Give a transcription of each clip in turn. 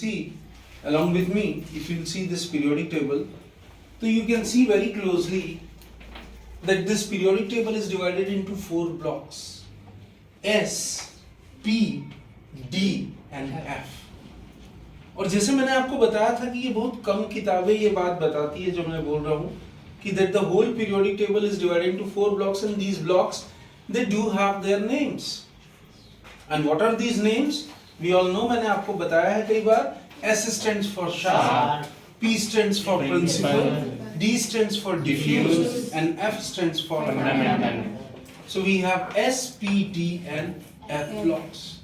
see along with me, if you see this periodic table, so you can see very closely that this periodic table is divided into 4 blocks: S, P, D and F. और जैसे मैंने आपको बताया था कि ये बहुत कम किताबें ये बात बताती है जो मैं बोल रहा हूँ कि that the whole periodic table is divided into 4 blocks and these blocks they do have their names. And what are these names? We all know, मैंने आपको बताया है कई बार. S stands for sharp, P stands for principal, D stands for diffuse and F stands for fundamental. So we have S, P, D and F blocks.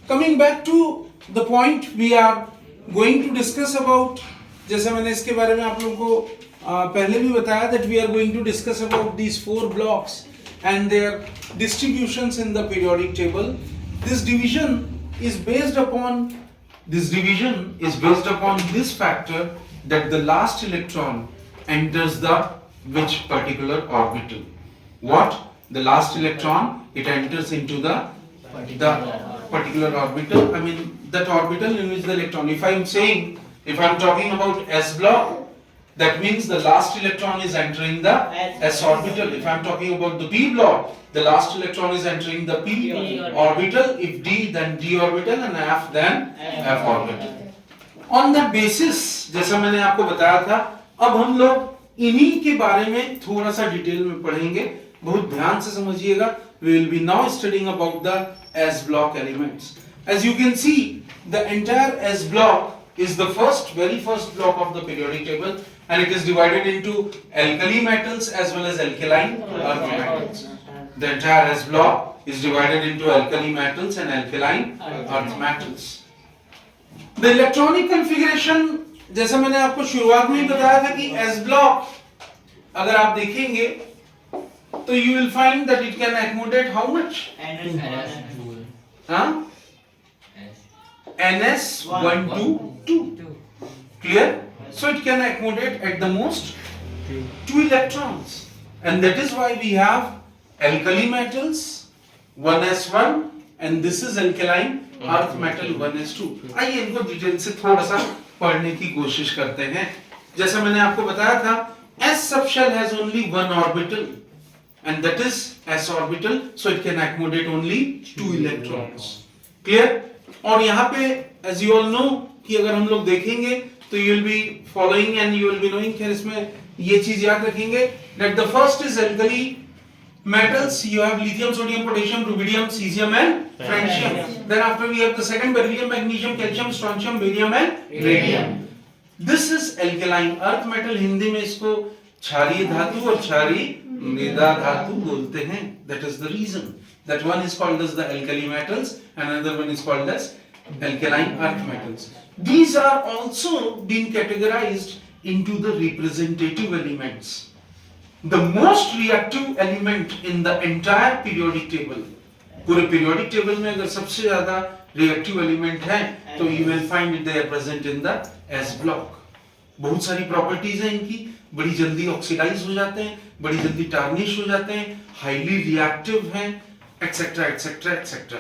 Coming back to the point we are going to discuss about, जैसे मैंने इसके बारे में आप लोगों को पहले भी बताया that we are going to discuss about these 4 blocks and their distributions in the periodic table. This division is based upon this factor that the last electron enters the which particular orbital. What? The last electron, it enters into the particular orbital. I mean that orbital in which the electron. If I'm talking about S block, that means the last electron is entering the S orbital. If I'm talking about the P block, the last electron is entering the P orbital. If D, then D orbital, and F, then F orbital. On that basis, जैसा मैंने आपको बताया था, अब हम लोग इन्हीं के बारे में थोड़ा सा डिटेल में पढ़ेंगे. बहुत ध्यान से समझिएगा. We will be now studying about the S block elements. As you can see, the entire S block is the very first block of the periodic table, and it is divided into alkali metals as well as alkaline earth metals. The entire S block is divided into alkali metals and alkaline earth metals. The electronic configuration, जैसा मैंने आपको शुरुआत में ही बताया था कि S block अगर आप देखेंगे तो you will find that it can accommodate how much? NS122. Clear? So it can accommodate at the most 2 electrons, and that is why we have alkali metals 1s1 and this is alkaline earth metal 1s2. आइए इनको detail से थोड़ा सा पढ़ने की कोशिश करते हैं. जैसा मैंने आपको बताया था, S subshell has only 1 orbital and that is S orbital, so it can accommodate only 2 electrons. Clear? और यहाँ पे as you all know कि अगर हम लोग देखेंगे तो you will be following and you will be knowing. खैर इसमें ये चीज याद रखेंगे that the first is alkali metals. You have lithium, sodium, potassium, rubidium, cesium and francium. Then after we have the second beryllium, magnesium, calcium, strontium, barium and radium. This is alkaline earth metal. Hindi में इसको क्षारीय धातु और क्षारीय मृदा धातु बोलते हैं. That is the reason that one is called as the alkali metals and another one is called as alkaline earth metals. These are also being categorized into the representative elements. The most reactive element in the entire periodic table, पूरे periodic table में अगर सबसे ज़्यादा reactive element है तो you will find it there present in the S block. बहुत सारी properties हैं इनकी. बड़ी जल्दी oxidize हो जाते हैं, बड़ी जल्दी tarnish हो जाते हैं, highly reactive हैं, etc. etc. etc.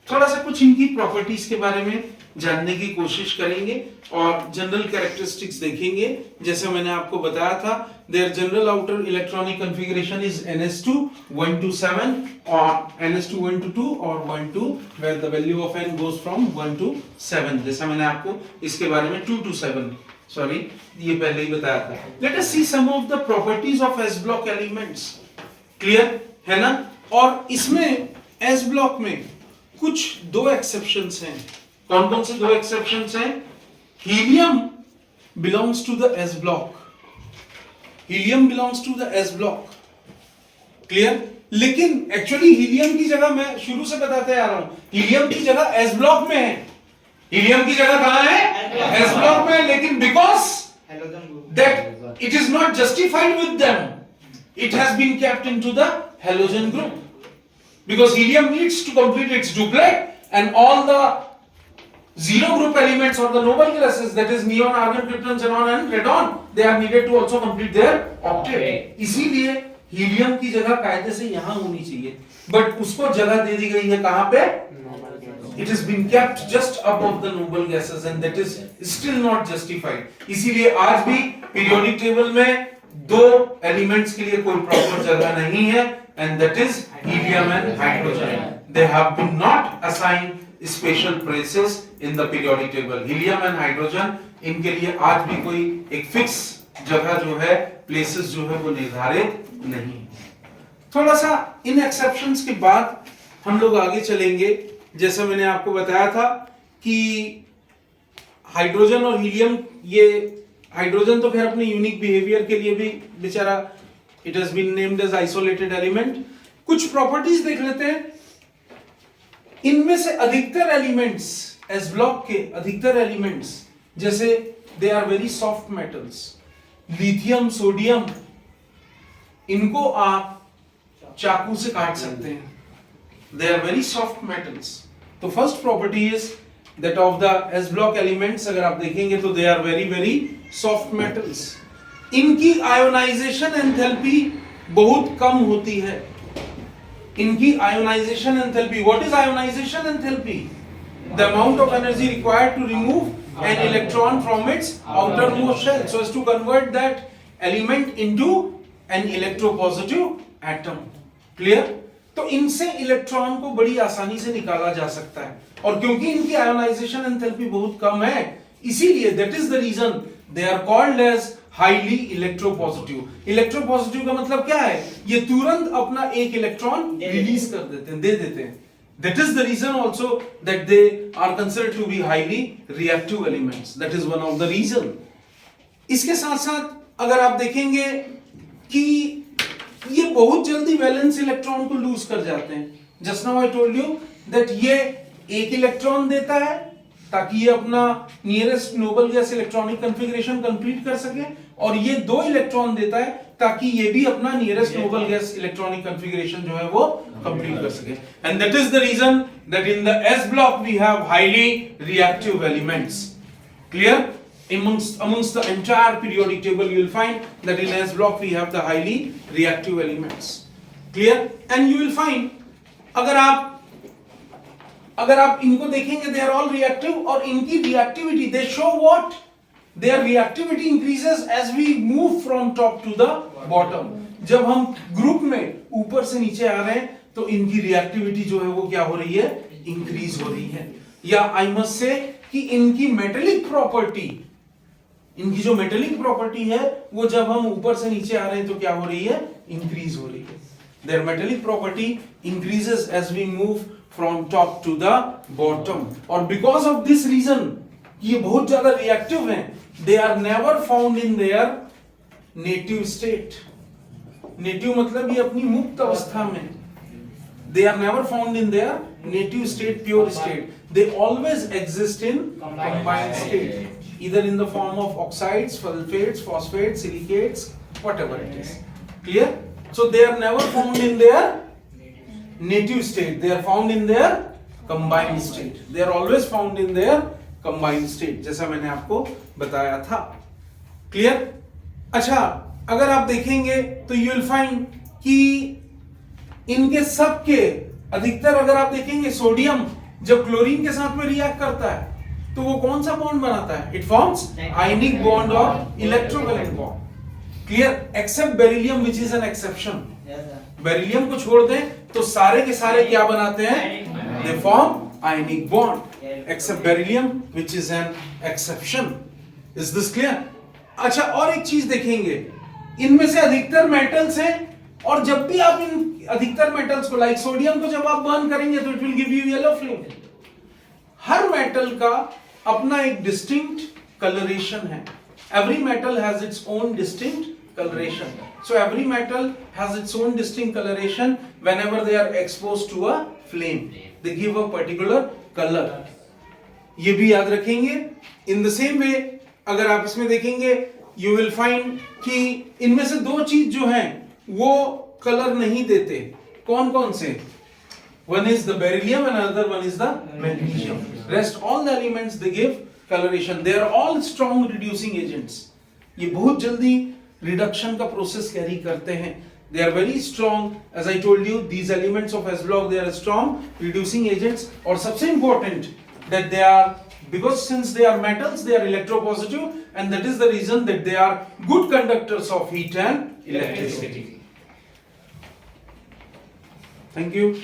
थोड़ा सा कुछ इनकी प्रॉपर्टीज के बारे में जानने की कोशिश करेंगे और जनरल कैरेक्टरिस्टिक्स देखेंगे. जैसे मैंने आपको बताया था, their general outer electronic configuration is ns2 1 to 7 or ns2 1 to 2 or 1 to where the value of n goes from 1 to 7. जैसा मैंने आपको इसके बारे में 2 to 7 ये पहले ही बताया था. Let us see some of the properties of S block elements. Clear है ना? और इसमें S block में कुछ 2 exceptions हैं. कौन-कौन से 2 exceptions हैं? Helium belongs to the S block. Helium belongs to the S block. Clear? लेकिन actually helium की जगह मैं शुरू से बताते आ रहा हूँ. Helium की जगह S block में है. Helium की जगह कहाँ है? S block में है. लेकिन because that it is not justified with them, it has been kept into the halogen group. Because helium needs to complete its duplet and all the zero group elements or the noble gases, that is neon, argon, krypton, xenon and radon, they are needed to also complete their octet. इसीलिए helium की जगह कायदे से यहाँ होनी चाहिए, but उसको जगह दे दी गई है कहाँ पे? It has been kept just above the noble gases and that is still not justified. इसीलिए आज भी periodic table में दो elements के लिए कोई proper जगह नहीं है and that is helium and hydrogen. They have been not assigned special places in the periodic table. Helium and hydrogen इनके लिए आज भी कोई एक fix जगह जो है places जो है वो निर्धारित नहीं. थोड़ा सा इन एक्सेप्शंस के बाद हम लोग आगे चलेंगे. जैसा मैंने आपको बताया था कि हाइड्रोजन और हीलियम, ये हाइड्रोजन तो खैर अपने यूनिक बिहेवियर के लिए भी बेचारा it has been named as isolated element. कुछ प्रॉपर्टीज देख लेते हैं. इनमें से अधिकतर एलिमेंट्स, एस ब्लॉक के अधिकतर एलिमेंट्स, जैसे they are very soft metals, lithium, sodium, इनको आप चाकू से काट सकते हैं. They are very soft metals. तो first property is that of the S block elements, अगर आप देखेंगे तो they are very very soft metals. इनकी ionization enthalpy बहुत कम होती है. इनकी ionization enthalpy, what is ionization enthalpy? The amount of energy required to remove an electron from its outermost shell, so as to convert that element into an electropositive atom. Clear? तो इनसे electron को बड़ी आसानी से निकाला जा सकता है और क्योंकि इनकी आयोनाइजेशन एंथैल्पी बहुत कम है, इसीलिए that is the reason they are called as highly electropositive. Electropositive का मतलब क्या है? ये तुरंत अपना एक इलेक्ट्रॉन रिलीज कर देते हैं, दे देते हैं. That is the reason also that they are considered to be highly reactive elements. That is one of the reason. इसके साथ साथ अगर आप देखेंगे कि ये बहुत जल्दी वैलेंस इलेक्ट्रॉन को लूज कर जाते हैं. Just now I told you that ये एक इलेक्ट्रॉन देता है ताकि ये अपना nearest noble gas electronic configuration complete कर सके और ये दो इलेक्ट्रॉन देता है ताकि ये भी अपना nearest noble gas electronic configuration जो है वो कंप्लीट कर सके. And that is the reason that in the S block we have highly reactive elements. Clear? Amongst the entire periodic table, you will find that in S block we have the highly reactive elements. Clear? And you will find, अगर आप इनको देखेंगे, they are all reactive और इनकी reactivity, they show what? Their reactivity increases as we move from top to the bottom. जब हम group में ऊपर से नीचे आ रहे हैं तो इनकी reactivity जो है वो क्या हो रही है? Increase हो रही है. या I must say कि इनकी metallic property, इनकी जो मेटेलिक प्रॉपर्टी है वो जब हम ऊपर से नीचे आ रहे हैं तो क्या हो रही है? इंक्रीज हो रही है. Their metallic property increases as we move from top to the bottom. और बिकॉज ऑफ दिस रीजन ये बहुत ज्यादा रिएक्टिव हैं. They are never found in their native state. Native मतलब ये अपनी मुक्त अवस्था में. They are never found in their native state, pure state. They always exist in combined state, either in the form of oxides, sulfates, phosphates, silicates, whatever it is. Clear? So they are never found in their native state. They are found in their combined state. They are always found in their combined state. जैसा मैंने आपको बताया था. Clear? अच्छा, अगर आप देखेंगे तो you will find कि इनके सब के अधिकतर अगर आप देखेंगे सोडियम जब क्लोरीन के साथ में रिएक्ट करता है तो वो कौन सा बॉन्ड बनाता है? इट फॉर्म्स आयनिक बॉन्ड और electrovalent bond. Clear? Except beryllium which is an exception. Beryllium को छोड़ दें तो सारे के सारे क्या बनाते हैं? They form ionic bond. Except beryllium which is an exception. Is this clear? अच्छा, और एक चीज देखेंगे, इनमें से अधिकतर मेटल्स हैं और जब भी आप इन अधिकतर मेटल्स को लाइक सोडियम को जब आप बर्न करेंगे तो it will give you yellow flame. Her metal का अपना एक डिस्टिंक्ट कलरेशन है. Every metal has its own distinct coloration. So every metal has its own distinct coloration whenever they are exposed to a flame. They give a particular color. ये भी याद रखेंगे. In the same way, अगर आप इसमें देखेंगे, you will find कि इनमें से दो चीज जो हैं वो कलर नहीं देते. कौन कौन से? One is the beryllium and another one is the magnesium. Rest all the elements they give coloration. They are all strong reducing agents. ये बहुत जल्दी रिडक्शन का प्रोसेस कैरी करते हैं. They are very strong. As I told you, these elements of S block, they are strong reducing agents. Or सबसे important that they are, because since they are metals, they are electropositive, and that is the reason that they are good conductors of heat and electricity. Thank you.